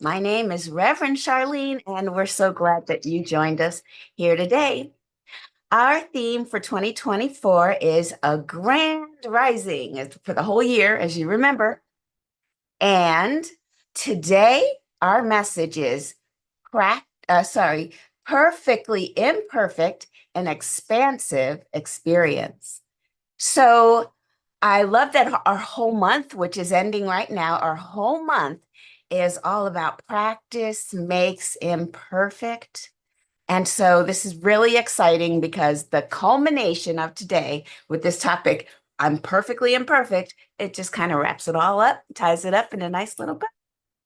My name is Reverend Charlene, and we're so glad that you joined us here today. Our theme for 2024 is a grand rising. It's for the whole year, as you remember. And today, our message is perfectly imperfect and expansive experience. So I love that our whole month, which is ending right now, our whole month is all about practice makes imperfect. And so this is really exciting because the culmination of today with this topic, I'm perfectly imperfect, it just kind of wraps it all up, ties it up in a nice little bow.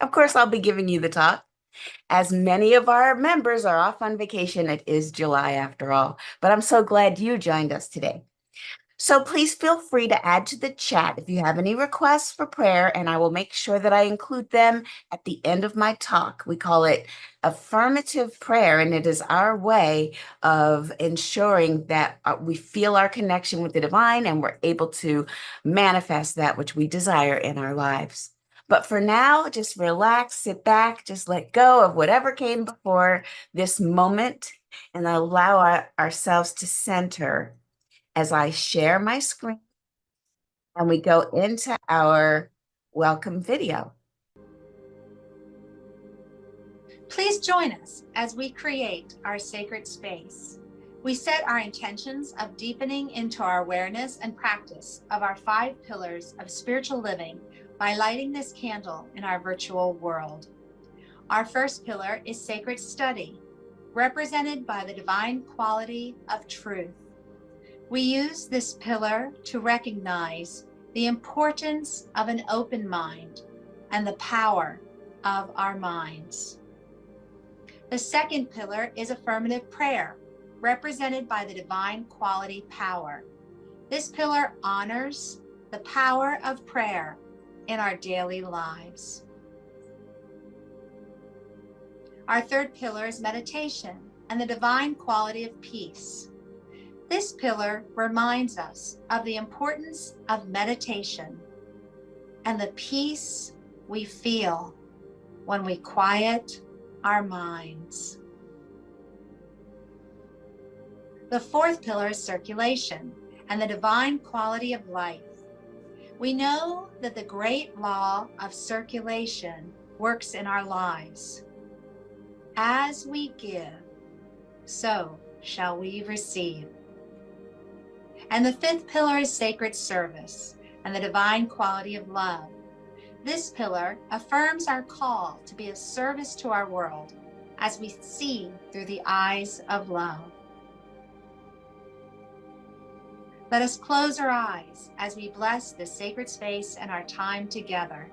Of course, I'll be giving you the talk. As many of our members are off on vacation, it is July after all. But I'm so glad you joined us today. So please feel free to add to the chat if you have any requests for prayer, and I will make sure that I include them at the end of my talk. We call it affirmative prayer, and it is our way of ensuring that we feel our connection with the divine and we're able to manifest that which we desire in our lives. But for now, just relax, sit back, just let go of whatever came before this moment and allow ourselves to center as I share my screen and we go into our welcome video. Please join us as we create our sacred space. We set our intentions of deepening into our awareness and practice of our 5 pillars of spiritual living by lighting this candle in our virtual world. Our first pillar is sacred study, represented by the divine quality of truth. We use this pillar to recognize the importance of an open mind and the power of our minds. The second pillar is affirmative prayer, represented by the divine quality power. This pillar honors the power of prayer in our daily lives. Our third pillar is meditation and the divine quality of peace. This pillar reminds us of the importance of meditation and the peace we feel when we quiet our minds. The fourth pillar is circulation and the divine quality of life. We know that the great law of circulation works in our lives. As we give, so shall we receive. And the fifth pillar is sacred service and the divine quality of love. This pillar affirms our call to be of service to our world as we see through the eyes of love. Let us close our eyes as we bless this sacred space and our time together.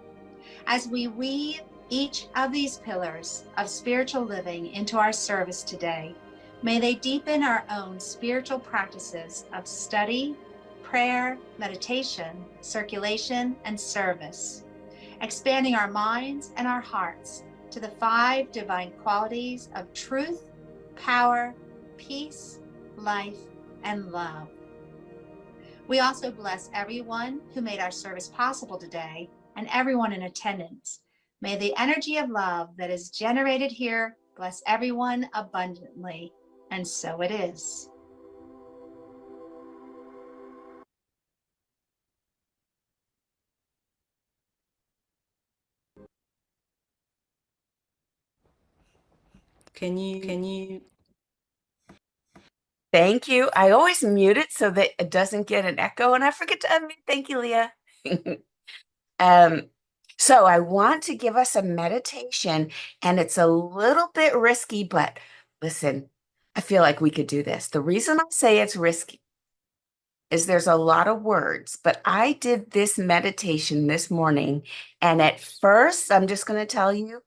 As we weave each of these pillars of spiritual living into our service today, may they deepen our own spiritual practices of study, prayer, meditation, circulation, and service, expanding our minds and our hearts to the 5 divine qualities of truth, power, peace, life, and love. We also bless everyone who made our service possible today and everyone in attendance. May the energy of love that is generated here bless everyone abundantly. And so it is. Can you? Thank you. I always mute it so that it doesn't get an echo, and I forget to unmute. Thank you, Leah. um, so I want to give us a meditation, and it's a little bit risky, but listen, I feel like we could do this. The reason I say it's risky is there's a lot of words, but I did this meditation this morning, and at first, I'm just going to tell you,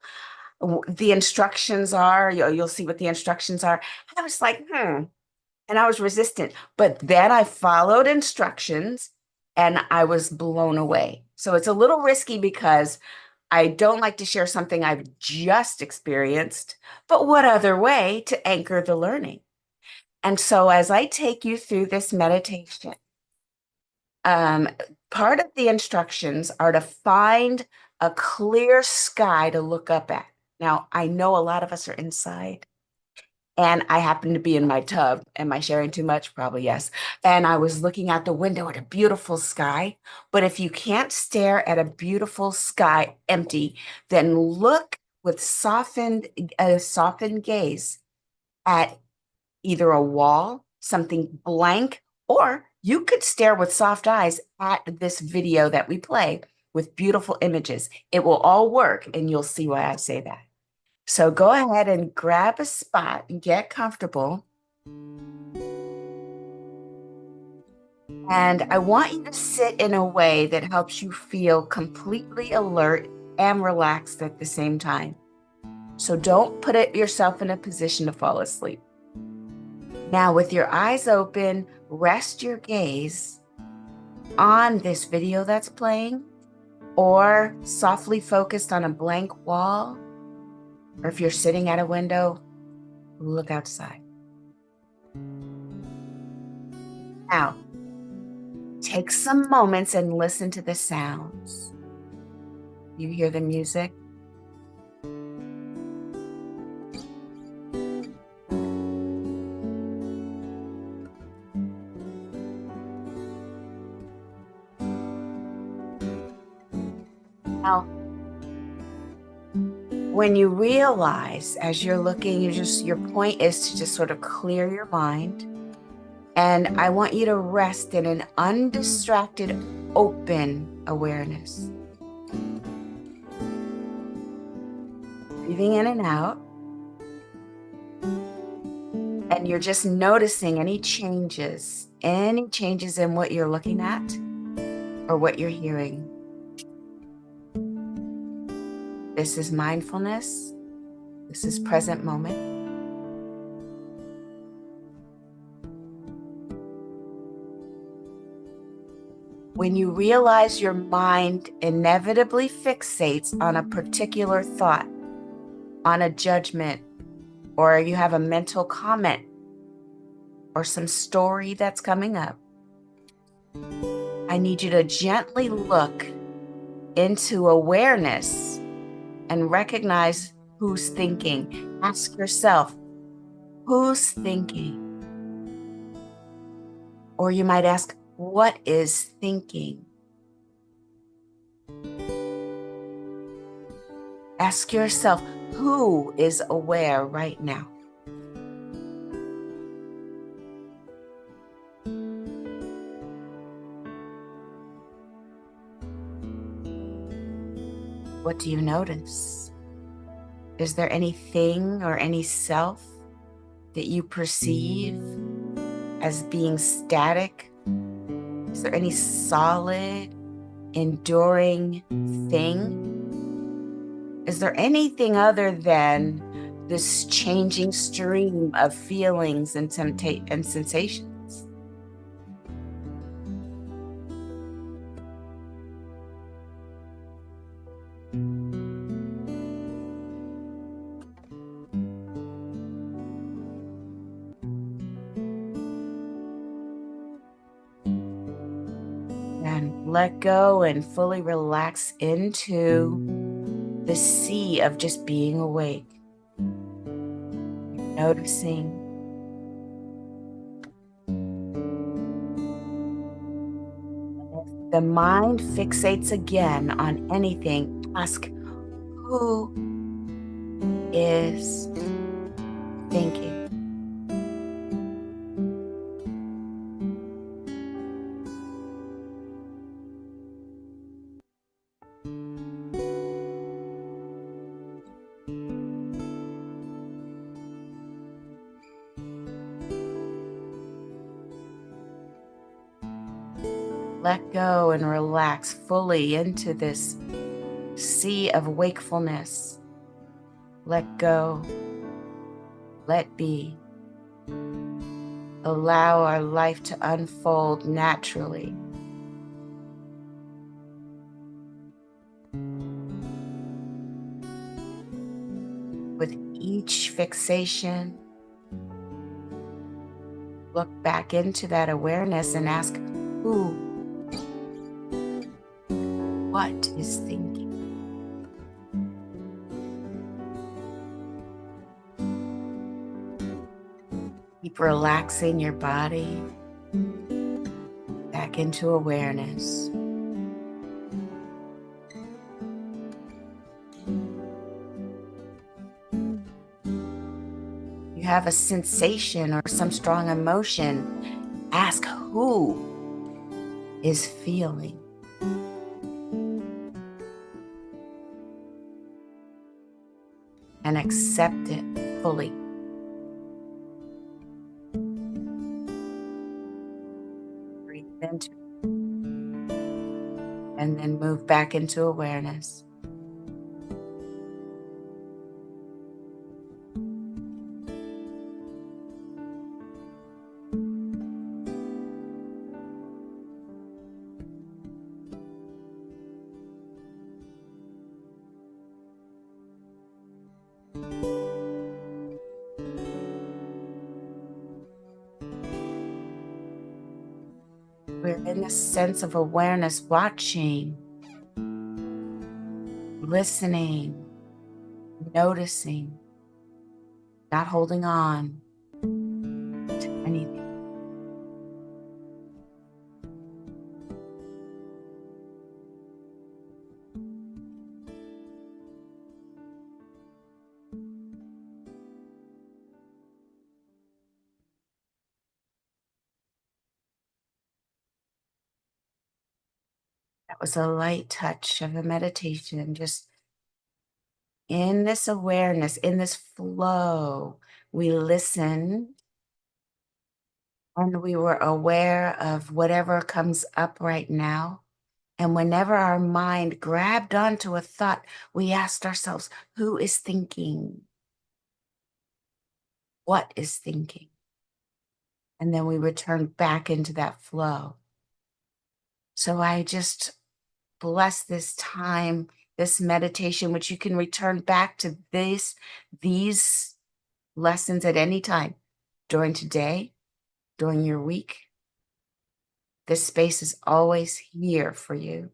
the instructions are, you'll see what the instructions are. I was like, and I was resistant, but then I followed instructions and I was blown away. So it's a little risky because I don't like to share something I've just experienced, but what other way to anchor the learning? And so as I take you through this meditation, part of the instructions are to find a clear sky to look up at. Now, I know a lot of us are inside, and I happen to be in my tub. Am I sharing too much? Probably yes. And I was looking out the window at a beautiful sky. But if you can't stare at a beautiful sky empty, then look with softened gaze at either a wall, something blank, or you could stare with soft eyes at this video that we play with beautiful images. It will all work, and you'll see why I say that. So go ahead and grab a spot and get comfortable. And I want you to sit in a way that helps you feel completely alert and relaxed at the same time. So don't put yourself in a position to fall asleep. Now, with your eyes open, rest your gaze on this video that's playing, or softly focused on a blank wall, or if you're sitting at a window, look outside. Now, take some moments and listen to the sounds. You hear the music? Now, when you realize as you're looking, your point is to just sort of clear your mind. And I want you to rest in an undistracted, open awareness. Breathing in and out. And you're just noticing any changes in what you're looking at or what you're hearing. This is mindfulness. This is present moment. When you realize your mind inevitably fixates on a particular thought, on a judgment, or you have a mental comment or some story that's coming up, I need you to gently look into awareness and recognize who's thinking. Ask yourself, who's thinking? Or you might ask, what is thinking? Ask yourself, who is aware right now? What do you notice? Is there anything or any self that you perceive as being static? Is there any solid, enduring thing? Is there anything other than this changing stream of feelings and sensations? And let go and fully relax into the sea of just being awake. Noticing. If the mind fixates again on anything, ask, who is thinking? Let go and relax fully into this sea of wakefulness. Let go. Let be. Allow our life to unfold naturally. With each fixation, look back into that awareness and ask, who? What is thinking? Keep relaxing your body back into awareness. You have a sensation or some strong emotion, ask who is feeling. And accept it fully. Breathe into it, and then move back into awareness. We're in this sense of awareness, watching, listening, noticing, not holding on to anything. That was a light touch of a meditation, just in this awareness, in this flow. We listened and we were aware of whatever comes up right now. And whenever our mind grabbed onto a thought, we asked ourselves, who is thinking? What is thinking? And then we returned back into that flow. So I just bless this time, this meditation, which you can return back to these lessons at any time during today, during your week. This space is always here for you.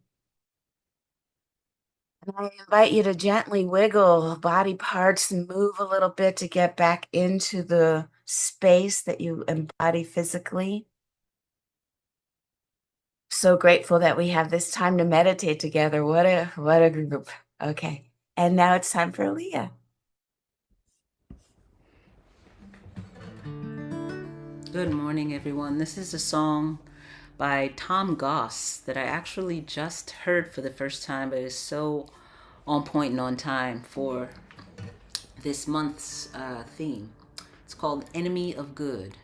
And I invite you to gently wiggle body parts and move a little bit to get back into the space that you embody physically. So grateful that we have this time to meditate together. What a group. Okay. And now it's time for Leah. Good morning, everyone. This is a song by Tom Goss that I actually just heard for the first time, but is so on point and on time for this month's theme. It's called Enemy of Good.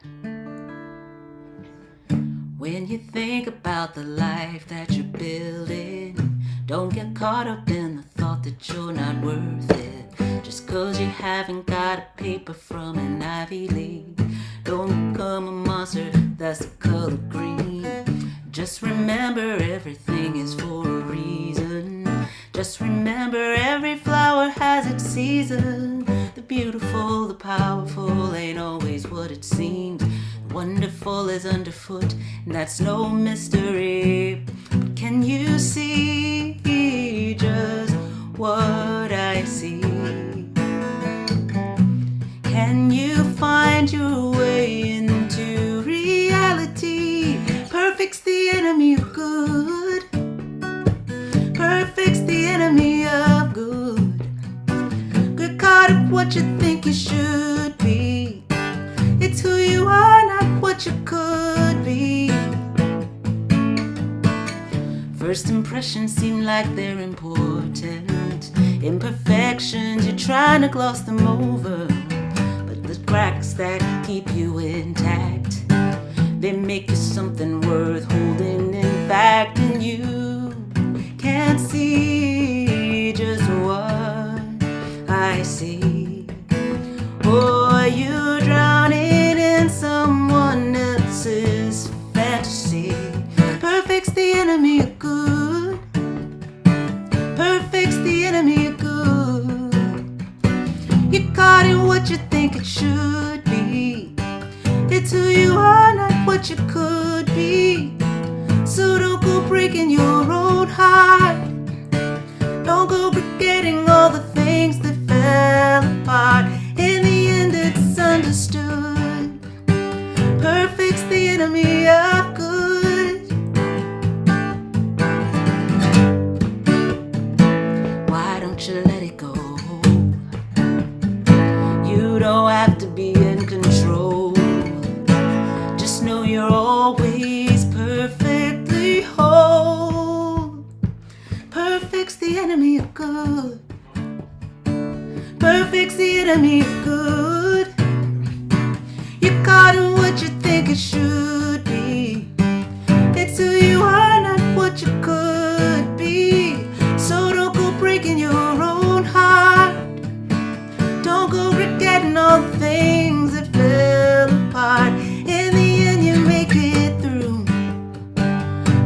When you think about the life that you're building, don't get caught up in the thought that you're not worth it. Just 'cause you haven't got a paper from an Ivy League, don't become a monster that's the color green. Just remember everything is for a reason. Just remember every flower has its season. The beautiful, the powerful ain't always what it seems. Wonderful is underfoot, and that's no mystery. But can you see just what I see? Can you find your way into reality? Perfect's the enemy of good. Perfect's the enemy of good. Get caught up what you think you should be. It's who you are, not what you could be. First impressions seem like they're important. Imperfections, you're trying to gloss them over. But the cracks that keep you intact, they make you something worth holding in fact. And you can't see just what I see. Oh, you're drowning in someone else's fantasy. Perfect's the enemy of good. Perfect's the enemy of good. You're caught in what you think it should be. It's who you are, not what you could be. So don't go breaking your own heart. Don't go forgetting all the things that fell apart. In the end, it's understood. Perfect's the enemy of good. You're caught in what you think it should be. It's who you are, not what you could be. So don't go breaking your own heart. Don't go regretting all the things that fell apart. In the end, you make it through.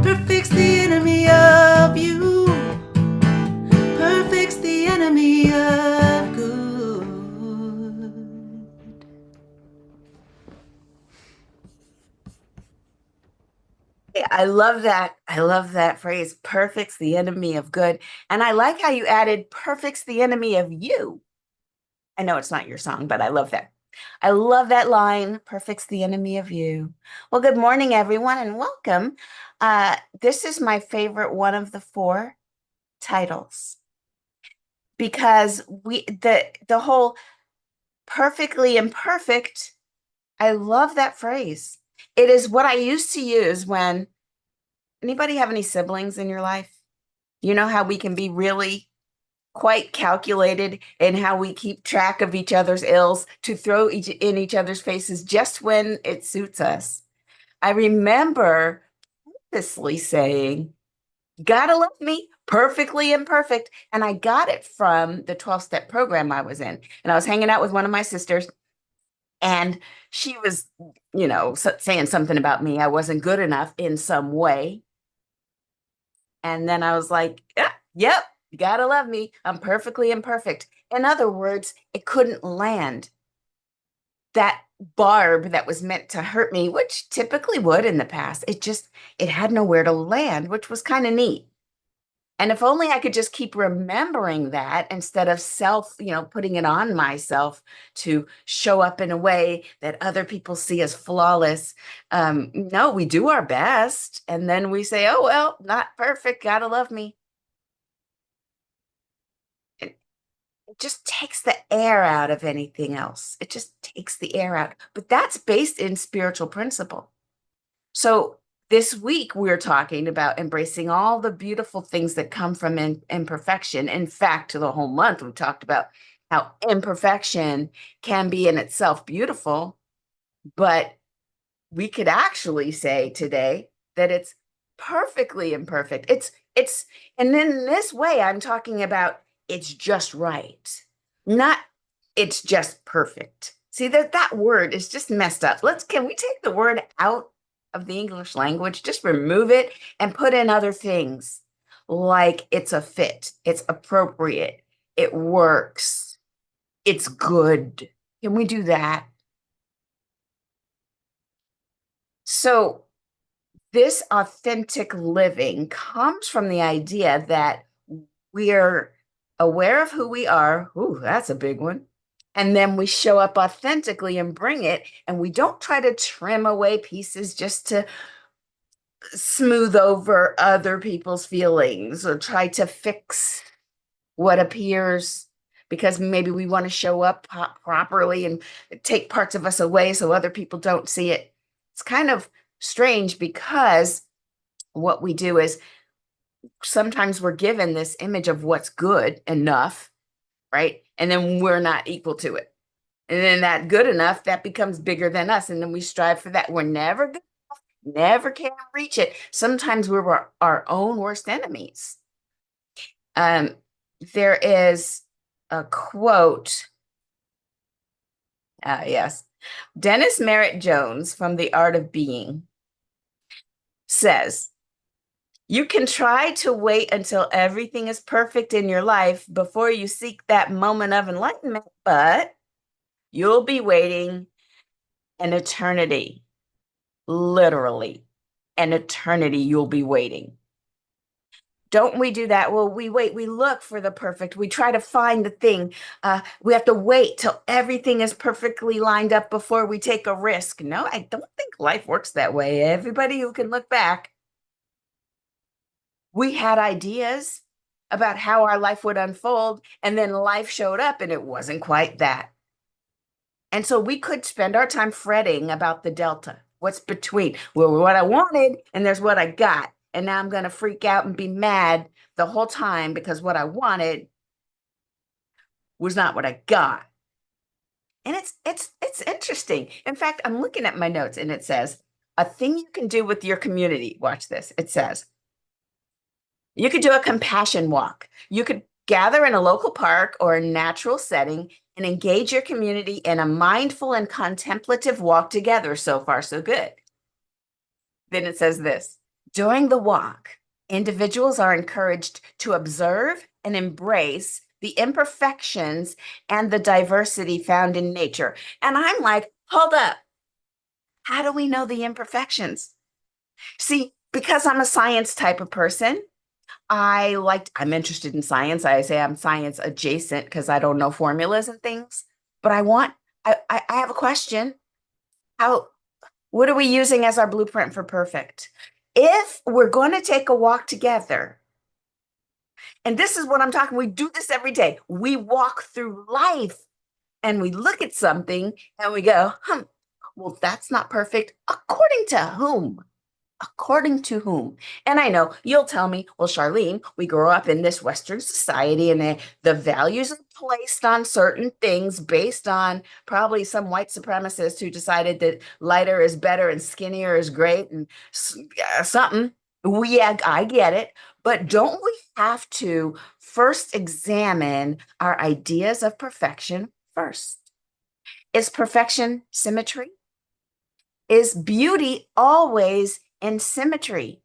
Perfect's the enemy of you. Perfect's the enemy of good. I love that. I love that phrase. Perfect's the enemy of good. And I like how you added perfect's the enemy of you. I know it's not your song, but I love that. I love that line. Perfect's the enemy of you. Well, good morning, everyone, and welcome. This is my favorite one of the 4 titles because the whole perfectly imperfect, I love that phrase. It is what I used to use when anybody have any siblings in your life? You know how we can be really quite calculated in how we keep track of each other's ills to throw in each other's faces just when it suits us. I remember purposely saying, gotta love me, perfectly imperfect. And I got it from the 12-step program I was in. And I was hanging out with one of my sisters, and she was, saying something about me. I wasn't good enough in some way. And then I was like, yeah, yep, you gotta love me. I'm perfectly imperfect. In other words, it couldn't land. That barb that was meant to hurt me, which typically would in the past, it had nowhere to land, which was kind of neat. And if only I could just keep remembering that instead of putting it on myself to show up in a way that other people see as flawless. No, we do our best. And then we say, oh, well, not perfect. Gotta love me. It just takes the air out of anything else. It just takes the air out. But that's based in spiritual principle. So this week, we're talking about embracing all the beautiful things that come from imperfection. In fact, the whole month, we've talked about how imperfection can be in itself beautiful, but we could actually say today that it's perfectly imperfect. And in this way, I'm talking about it's just right, not it's just perfect. See, that word is just messed up. Can we take the word out of the English language, just remove it and put in other things like it's a fit, it's appropriate, it works, it's good. Can we do that? So this authentic living comes from the idea that we're aware of who we are. Ooh, that's a big one. And then we show up authentically and bring it, and we don't try to trim away pieces just to smooth over other people's feelings or try to fix what appears because maybe we want to show up properly and take parts of us away so other people don't see it. It's kind of strange because what we do is sometimes we're given this image of what's good enough, right? And then we're not equal to it. And then that good enough, that becomes bigger than us. And then we strive for that. We're never good enough, never can reach it. Sometimes we're our own worst enemies. There is a quote. Yes. Dennis Merritt Jones from The Art of Being says, you can try to wait until everything is perfect in your life before you seek that moment of enlightenment, but you'll be waiting an eternity, literally an eternity you'll be waiting. Don't we do that? Well, we wait, we look for the perfect, we try to find the thing. We have to wait till everything is perfectly lined up before we take a risk. No, I don't think life works that way. Everybody who can look back, we had ideas about how our life would unfold, and then life showed up and it wasn't quite that. And so we could spend our time fretting about the delta. What's between? Well, what I wanted, and there's what I got. And now I'm going to freak out and be mad the whole time because what I wanted was not what I got. And it's interesting. In fact, I'm looking at my notes and it says, a thing you can do with your community. Watch this. It says, you could do a compassion walk. You could gather in a local park or a natural setting and engage your community in a mindful and contemplative walk together. So far, so good. Then it says this, during the walk, individuals are encouraged to observe and embrace the imperfections and the diversity found in nature. And I'm like, hold up. How do we know the imperfections? See, because I'm a science type of person, I'm interested in science. I say I'm science adjacent because I don't know formulas and things, but I have a question. How, what are we using as our blueprint for perfect? If we're going to take a walk together, and this is what I'm talking, we do this every day. We walk through life and we look at something and we go, well, that's not perfect. According to whom? According to whom? And I know you'll tell me, well, Charlene, we grow up in this Western society and the values are placed on certain things based on probably some white supremacist who decided that lighter is better and skinnier is great and something. Yeah, I get it. But don't we have to first examine our ideas of perfection first? Is perfection symmetry? Is beauty always in symmetry?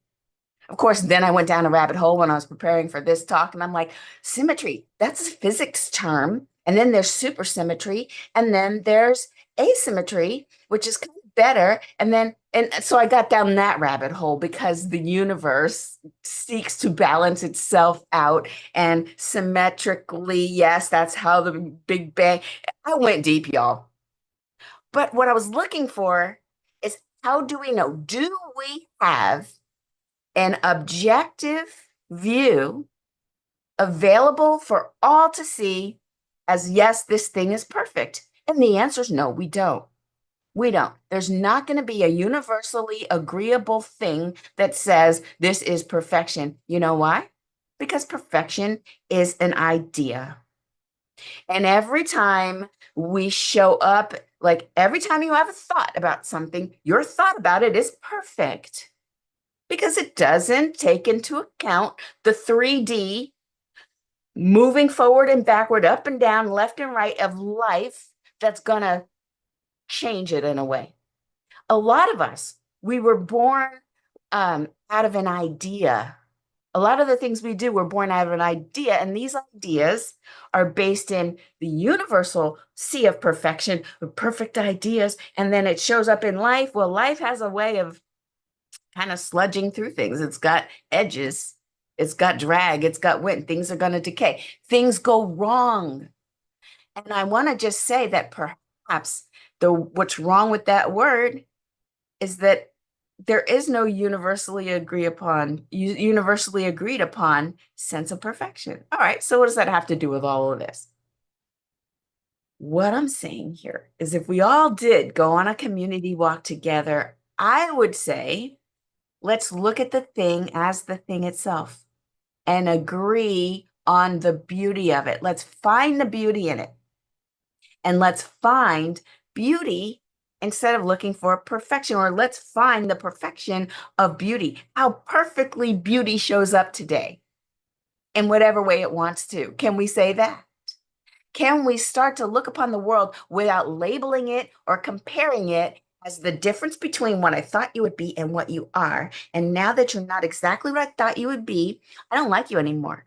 Of course, then I went down a rabbit hole when I was preparing for this talk, and I'm like, symmetry, that's a physics term. And then there's supersymmetry, and then there's asymmetry, which is kind of better. And so I got down that rabbit hole because the universe seeks to balance itself out and symmetrically, yes, that's how the Big Bang. I went deep, y'all. But what I was looking for is how do we know? Do we have an objective view available for all to see as, yes, this thing is perfect? And the answer is no, we don't. We don't. There's not going to be a universally agreeable thing that says this is perfection. You know why? Because perfection is an idea. And every time we show up, like every time you have a thought about something, your thought about it is perfect because it doesn't take into account the 3D moving forward and backward, up and down, left and right of life that's going to change it in a way. A lot of us, we were born out of an idea. A lot of the things we do were born out of an idea, and these ideas are based in the universal sea of perfection, perfect ideas, and then it shows up in life. Well, life has a way of kind of sludging through things. It's got edges, it's got drag, it's got wind. Things are going to decay. Things go wrong. And I want to just say that perhaps what's wrong with that word is that there is no universally agreed upon sense of perfection. All right, so what does that have to do with all of this? What I'm saying here is if we all did go on a community walk together, I would say, let's look at the thing as the thing itself and agree on the beauty of it. Let's find the beauty in it. And let's find beauty instead of looking for perfection, or let's find the perfection of beauty, how perfectly beauty shows up today in whatever way it wants to. Can we say that? Can we start to look upon the world without labeling it or comparing it as the difference between what I thought you would be and what you are? And now that you're not exactly what I thought you would be, I don't like you anymore.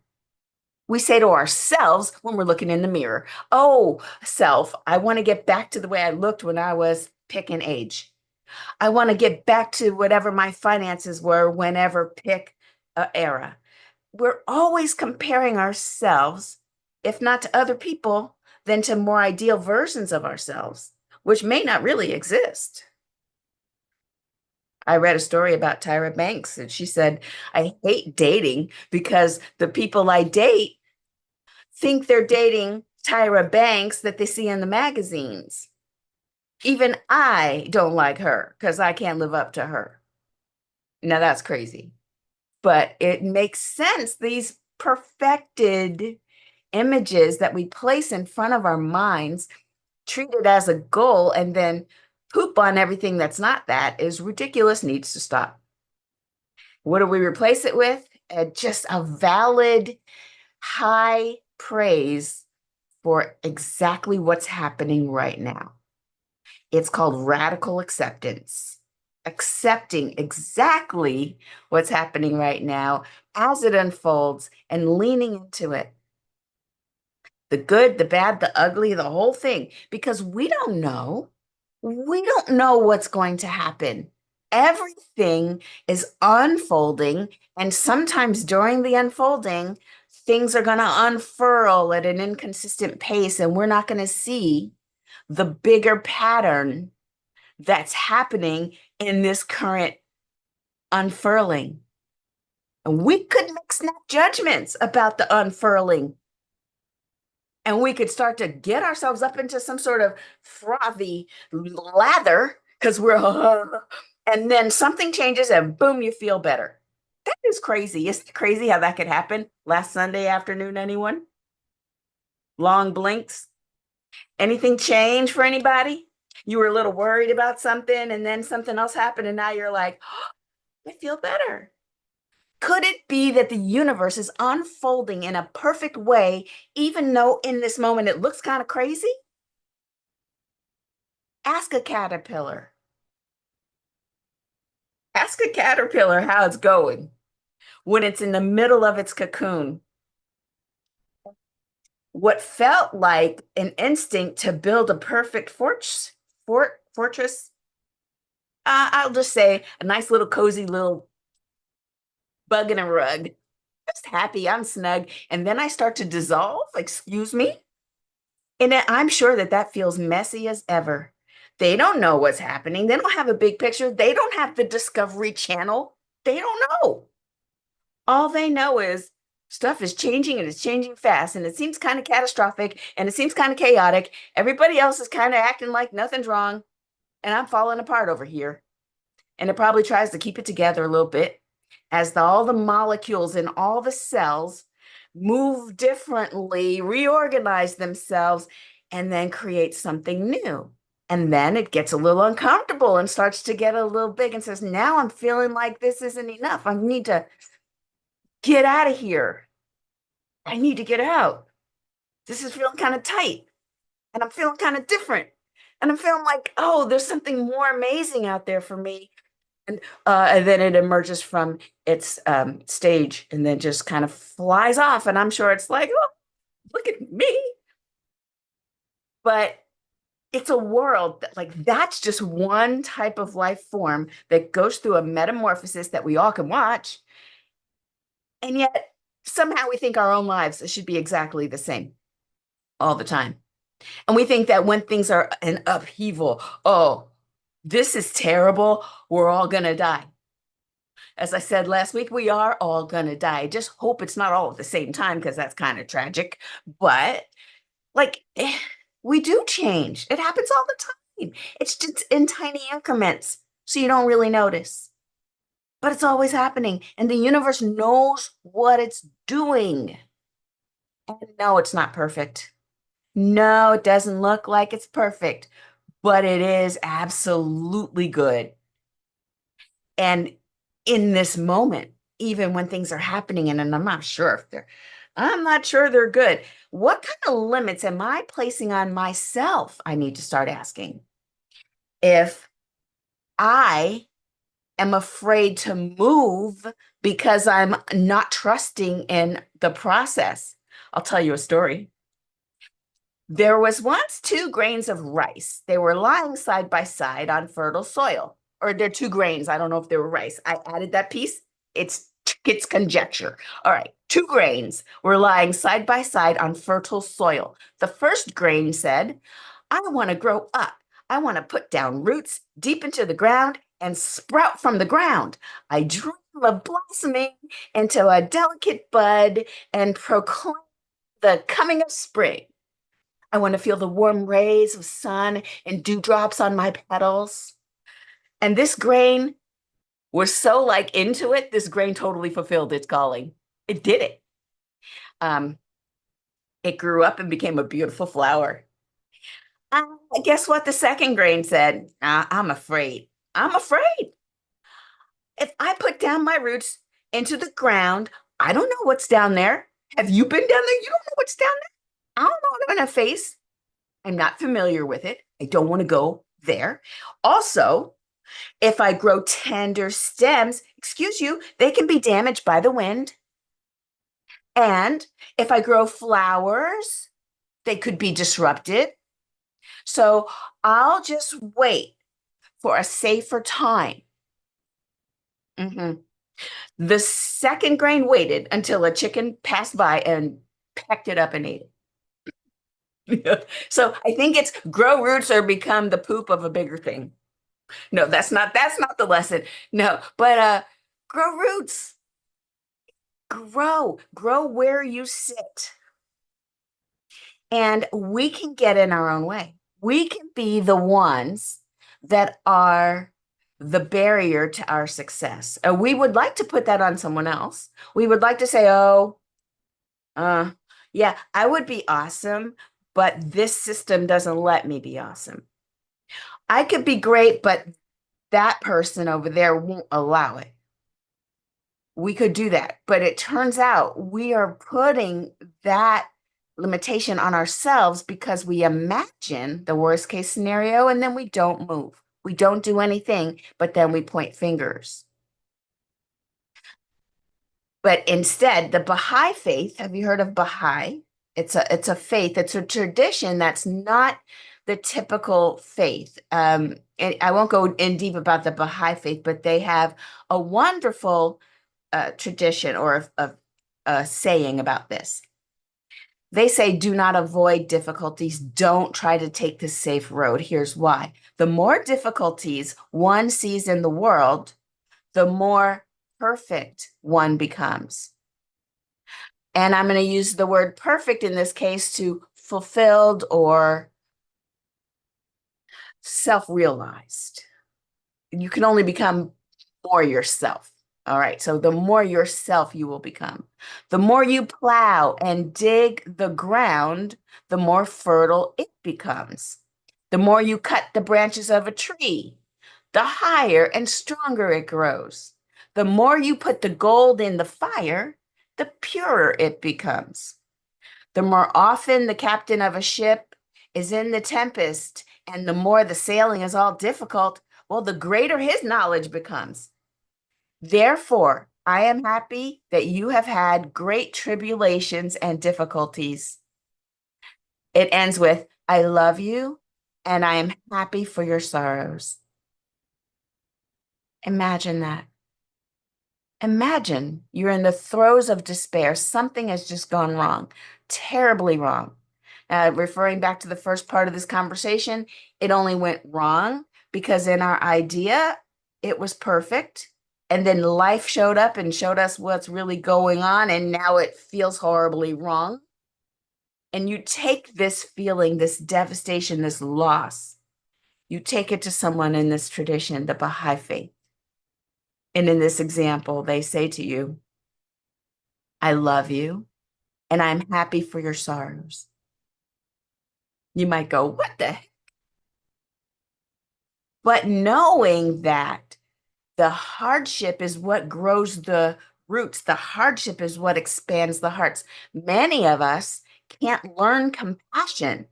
We say to ourselves when we're looking in the mirror, oh, self, I want to get back to the way I looked when I was pick an age. I want to get back to whatever my finances were whenever pick era. We're always comparing ourselves, if not to other people, then to more ideal versions of ourselves, which may not really exist. I read a story about Tyra Banks, and she said, I hate dating because the people I date think they're dating Tyra Banks that they see in the magazines. Even I don't like her because I can't live up to her. Now that's crazy, but it makes sense. These perfected images that we place in front of our minds, treat it as a goal, and then poop on everything that's not that is ridiculous, needs to stop. What do we replace it with? Just a valid, high praise for exactly what's happening right now. It's called radical acceptance. Accepting exactly what's happening right now as it unfolds and leaning into it. The good, the bad, the ugly, the whole thing, because we don't know. We don't know what's going to happen. Everything is unfolding, and sometimes during the unfolding, things are going to unfurl at an inconsistent pace, and we're not going to see the bigger pattern that's happening in this current unfurling. And we could make snap judgments about the unfurling. And we could start to get ourselves up into some sort of frothy lather because and then something changes and boom, you feel better. That is crazy. Isn't it crazy how that could happen last Sunday afternoon, anyone? Long blinks. Anything change for anybody? You were a little worried about something and then something else happened and now you're like, oh, I feel better. Could it be that the universe is unfolding in a perfect way, even though in this moment it looks kind of crazy? Ask a caterpillar. Ask a caterpillar how it's going when it's in the middle of its cocoon. What felt like an instinct to build a perfect fortress, I'll just say a nice little cozy little bug in a rug. Just happy, I'm snug. And then I start to dissolve, excuse me. And I'm sure that that feels messy as ever. They don't know what's happening. They don't have a big picture. They don't have the Discovery Channel. They don't know. All they know is stuff is changing and it's changing fast and it seems kind of catastrophic and it seems kind of chaotic. Everybody else is kind of acting like nothing's wrong and I'm falling apart over here. And it probably tries to keep it together a little bit as all the molecules in all the cells move differently, reorganize themselves, and then create something new. And then it gets a little uncomfortable and starts to get a little big and says, now I'm feeling like this isn't enough. I need to get out of here. I need to get out. This is feeling kind of tight. And I'm feeling kind of different. And I'm feeling like, oh, there's something more amazing out there for me. And then it emerges from its stage and then just kind of flies off. And I'm sure it's like, oh, look at me. But it's a world that, like, that's just one type of life form that goes through a metamorphosis that we all can watch. And yet somehow we think our own lives should be exactly the same all the time. And we think that when things are an upheaval, oh, this is terrible, we're all going to die. As I said last week, we are all going to die. Just hope it's not all at the same time because that's kind of tragic. But like, we do change. It happens all the time. It's just in tiny increments. So you don't really notice. But it's always happening. And the universe knows what it's doing. And no, it's not perfect. No, it doesn't look like it's perfect, but it is absolutely good. And in this moment, even when things are happening, and I'm not sure if I'm not sure they're good. What kind of limits am I placing on myself? I need to start asking. If I am afraid to move because I'm not trusting in the process, I'll tell you a story. There was once two grains of rice. They were lying side by side on fertile soil. Or they're two grains. I don't know if they were rice. I added that piece. It's conjecture. All right. Two grains were lying side by side on fertile soil. The first grain said, I want to grow up. I want to put down roots deep into the ground and sprout from the ground. I dream of blossoming into a delicate bud and proclaim the coming of spring. I want to feel the warm rays of sun and dewdrops on my petals. And this grain was so like into it, this grain totally fulfilled its calling. It did it. Um, It grew up and became a beautiful flower. Uh, Guess what the second grain said? I'm afraid. I'm afraid. If I put down my roots into the ground, I don't know what's down there. Have you been down there? You don't know what's down there. I don't know what I'm going to face. I'm not familiar with it. I don't want to go there. Also, if I grow tender stems, excuse you, they can be damaged by the wind. And if I grow flowers, they could be disrupted. So I'll just wait for a safer time. Mhm. The second grain waited until a chicken passed by and pecked it up and ate it. So I think it's grow roots or become the poop of a bigger thing. No, that's not the lesson. No, but grow roots. Grow where you sit. And we can get in our own way. We can be the ones that are the barrier to our success. We would like to put that on someone else. We would like to say, oh, uh, yeah, I would be awesome, but this system doesn't let me be awesome. I could be great, but that person over there won't allow it. We could do that. But it turns out we are putting that limitation on ourselves because we imagine the worst case scenario and then we don't move. We don't do anything, but then we point fingers. But instead, the Baha'i faith, have you heard of Baha'i? It's a faith, it's a tradition that's not the typical faith. And I won't go in deep about the Baha'i faith, but they have a wonderful tradition or a saying about this. They say, do not avoid difficulties. Don't try to take the safe road. Here's why. The more difficulties one sees in the world, the more perfect one becomes. And I'm going to use the word perfect in this case to fulfilled or self-realized. You can only become more yourself. All right. So the more yourself you will become, the more you plow and dig the ground, the more fertile it becomes. The more you cut the branches of a tree, the higher and stronger it grows. The more you put the gold in the fire, the purer it becomes. The more often the captain of a ship is in the tempest, and the more the sailing is all difficult, well, the greater his knowledge becomes. Therefore, I am happy that you have had great tribulations and difficulties. It ends with, I love you and I am happy for your sorrows. Imagine that. Imagine you're in the throes of despair. Something has just gone wrong, terribly wrong. Referring back to the first part of this conversation, it only went wrong because in our idea, it was perfect. And then life showed up and showed us what's really going on. And now it feels horribly wrong. And you take this feeling, this devastation, this loss, you take it to someone in this tradition, the Baha'i faith. And in this example, they say to you, I love you and I'm happy for your sorrows. You might go, what the heck? But knowing that the hardship is what grows the roots, the hardship is what expands the hearts. Many of us can't learn compassion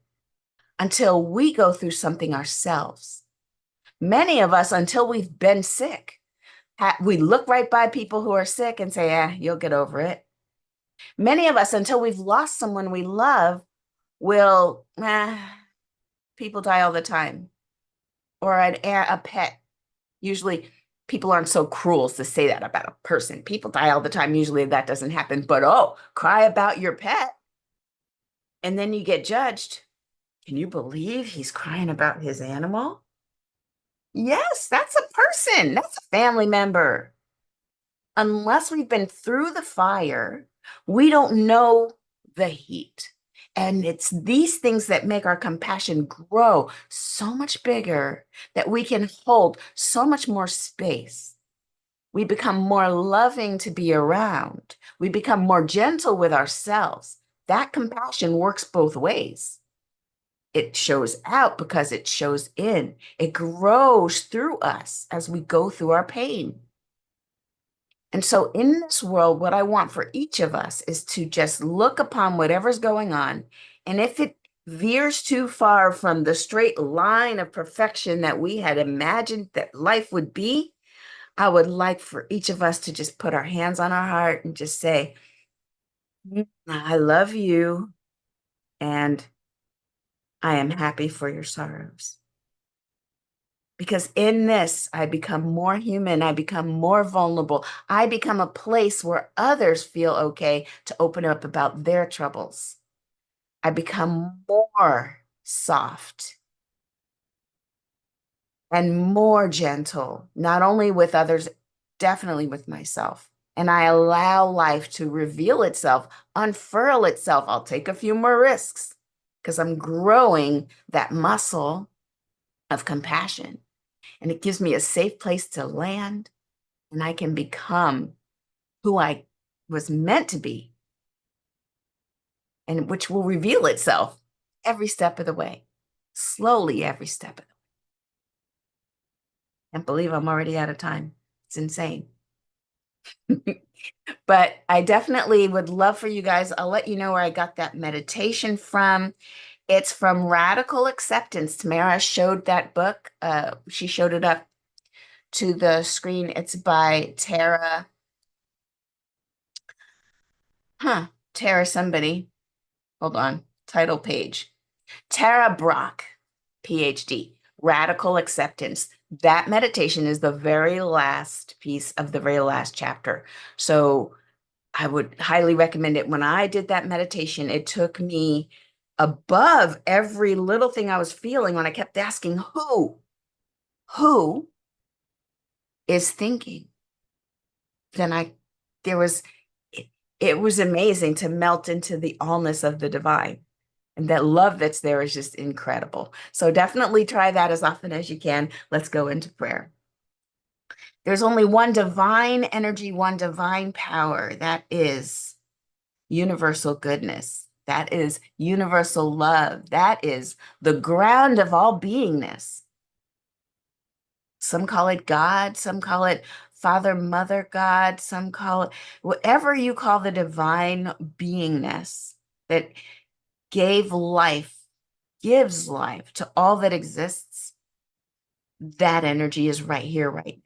until we go through something ourselves. Many of us, until we've been sick, we look right by people who are sick and say, you'll get over it. Many of us, until we've lost someone we love, will, people die all the time. Or a pet. Usually people aren't so cruel as to say that about a person. People die all the time. Usually that doesn't happen. But cry about your pet. And then you get judged. Can you believe he's crying about his animal? Yes, that's a person. That's a family member. Unless we've been through the fire, we don't know the heat. And it's these things that make our compassion grow so much bigger that we can hold so much more space. We become more loving to be around. We become more gentle with ourselves. that compassion works both ways. It shows out because it shows in. It grows through us as we go through our pain. And so in this world, what I want for each of us is to just look upon whatever's going on. And if it veers too far from the straight line of perfection that we had imagined that life would be, I would like for each of us to just put our hands on our heart and just say, I love you, and I am happy for your sorrows. Because in this, I become more human, I become more vulnerable, I become a place where others feel okay to open up about their troubles. I become more soft and more gentle, not only with others, definitely with myself. And I allow life to reveal itself, unfurl itself. I'll take a few more risks because I'm growing that muscle of compassion. And it gives me a safe place to land, and I can become who I was meant to be, and which will reveal itself every step of the way, slowly every step of the way. Can't believe I'm already out of time. It's insane. But I definitely would love for you guys. I'll let you know where I got that meditation from. It's from Radical Acceptance. Tamara showed that book. She showed it up to the screen. It's by Tara somebody. Hold on. Title page. Tara Brock, PhD, Radical Acceptance. That meditation is the very last piece of the very last chapter. So I would highly recommend it. When I did that meditation, it took me above every little thing I was feeling when I kept asking, who is thinking? Then there was, it was amazing to melt into the allness of the divine. And that love that's there is just incredible. So definitely try that as often as you can. Let's go into prayer. There's only one divine energy, one divine power. That is universal goodness. That is universal love. That is the ground of all beingness. Some call it God, some call it Father, Mother, God, some call it whatever you call the divine beingness that gave life, gives life to all that exists. That energy is right here, right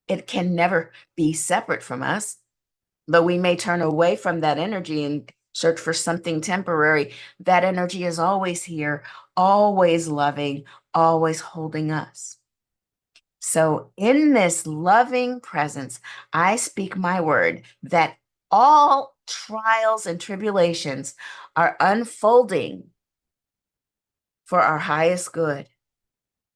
now. It can never be separate from us, though we may turn away from that energy and search for something temporary. That energy is always here, always loving, always holding us. So in this loving presence, I speak my word that all trials and tribulations are unfolding for our highest good.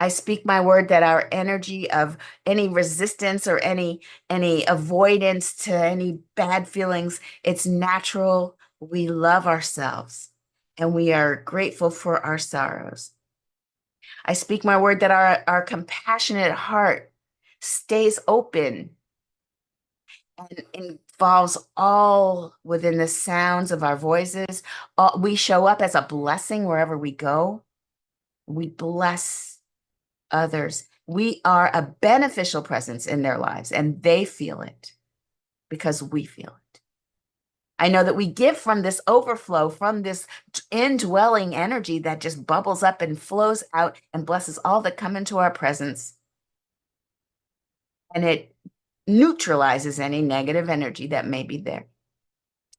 I speak my word that our energy of any resistance or any avoidance to any bad feelings, it's natural. We love ourselves and we are grateful for our sorrows. I speak my word that our compassionate heart stays open and involves all within the sounds of our voices. We show up as a blessing wherever we go. We bless others. We are a beneficial presence in their lives, and they feel it because we feel it. I know that we give from this overflow, from this indwelling energy that just bubbles up and flows out and blesses all that come into our presence. And it neutralizes any negative energy that may be there.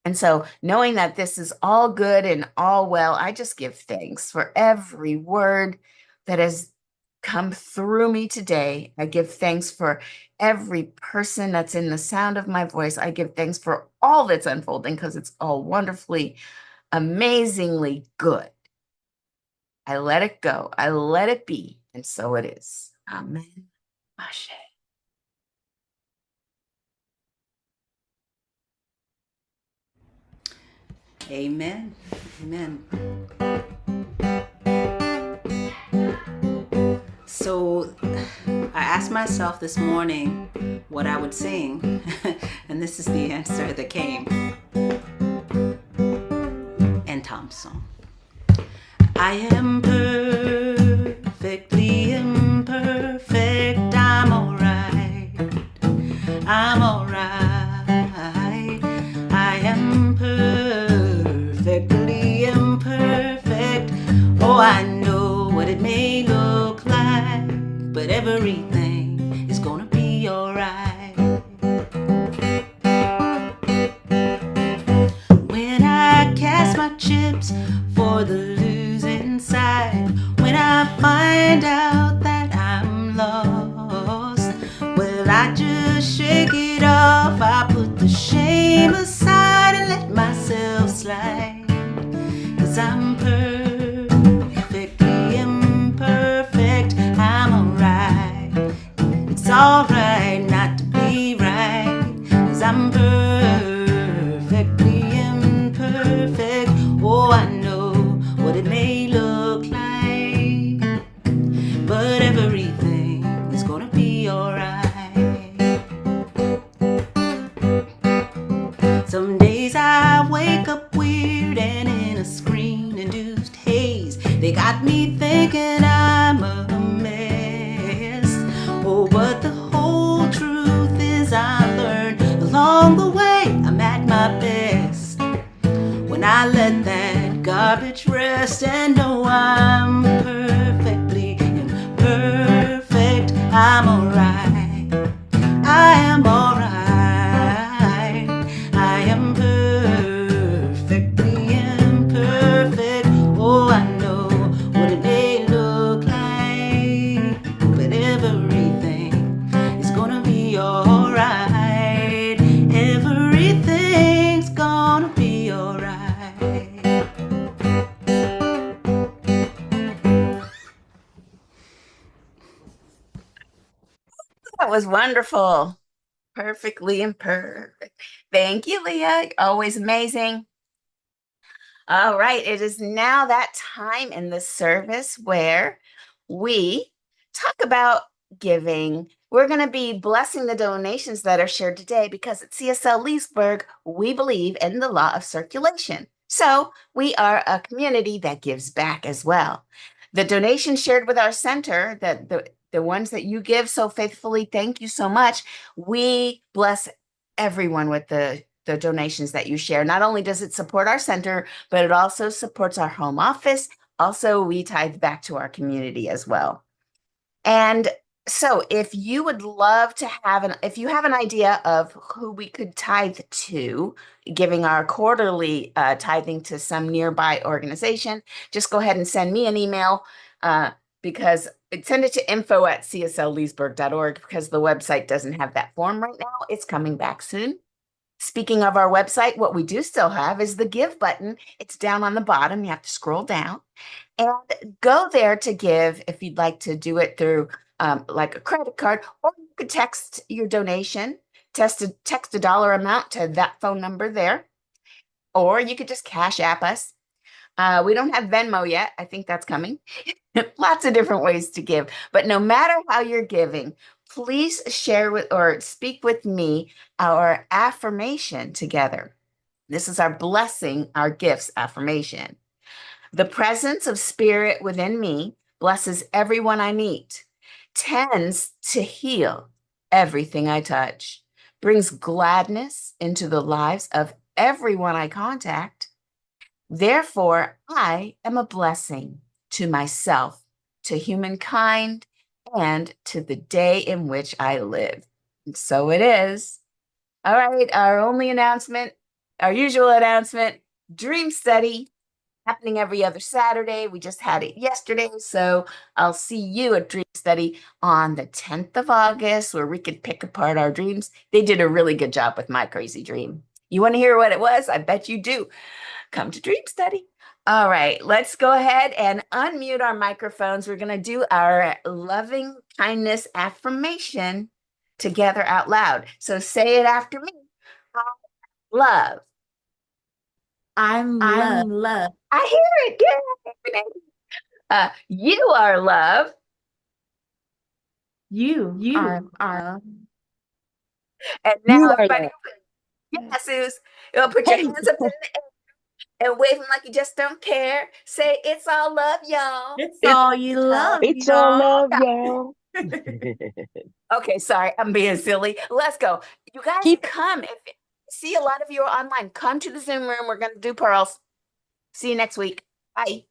And so knowing that this is all good and all well, I just give thanks for every word that has come through me today. I give thanks for every person that's in the sound of my voice. I give thanks for all that's unfolding because it's all wonderfully, amazingly good. I let it go. I let it be. And so it is. Amen. Ashe. Amen. Amen. So I asked myself this morning what I would sing, and this is the answer that came. song. I am perfectly imperfect. I'm alright. I'm alright. I am perfectly imperfect. Oh, I know what it may look like, but everything is gonna be alright. When I cast my chips for the losing side, when I find out that I'm lost, well, I just shake it off. I put the shame aside and let myself slide. 'Cause I'm perfectly imperfect. I'm alright. It's alright not to be right. 'Cause I'm perfectly imperfect. Oh, I know what it may look like, but everything is gonna be alright. Some days I wake up weird and in a screen-induced haze. They got me thinking I'm a mess. Oh, but the whole truth is I learned along the way I'm at my best when I let that garbage rest and know I'm perfectly imperfect. I'm alright. I am alright. I am perfectly imperfect. Oh, I know what it may look like, but everything is gonna be alright. Everything's gonna be alright. That was wonderful. Perfectly imperfect. Thank you, Leah. Always amazing. All right. It is now that time in the service where we talk about giving. We're going to be blessing the donations that are shared today because at CSL Leesburg, we believe in the law of circulation. So we are a community that gives back as well. The donations shared with our center, that the ones that you give so faithfully, thank you so much. We bless everyone with the donations that you share. Not only does it support our center, but it also supports our home office. Also, we tithe back to our community as well. And so if you would love to if you have an idea of who we could tithe to, giving our quarterly tithing to some nearby organization, just go ahead and send me an email because send it to info@cslleesburg.org because the website doesn't have that form right now. It's coming back soon. Speaking of our website, what we do still have is the give button. It's down on the bottom. You have to scroll down and go there to give if you'd like to do it through like a credit card, or you could text your donation, text a dollar amount to that phone number there, or you could just Cash App us. We don't have Venmo yet. I think that's coming. Lots of different ways to give, but no matter how you're giving, please share with or speak with me our affirmation together. This is our blessing, our gifts affirmation. The presence of spirit within me blesses everyone I meet, tends to heal everything I touch, brings gladness into the lives of everyone I contact. Therefore, I am a blessing to myself, to humankind, and to the day in which I live. And so it is. All right, our only announcement, our usual announcement, dream study happening every other Saturday. We just had it yesterday, so I'll see you at Dream Study on the 10th of August where we could pick apart our dreams. They did a really good job with my crazy dream. You want to hear what it was? I bet you do. Come to Dream Study. All right, let's go ahead and unmute our microphones. We're going to do our loving kindness affirmation together out loud. So say it after me. I love. I'm love. I'm love. I hear it. Good. You are love. You are love. And You now are everybody, love. yes, Suze, you'll put your Hey, hands up in the air. And wave them like you just don't care. Say, it's all love, y'all. It's It's all you love, it's all y'all. love, y'all. Okay, sorry, I'm being silly. Let's go. You guys Keep come. If see a lot of you are online, come to the Zoom room. We're gonna do pearls. See you next week. Bye.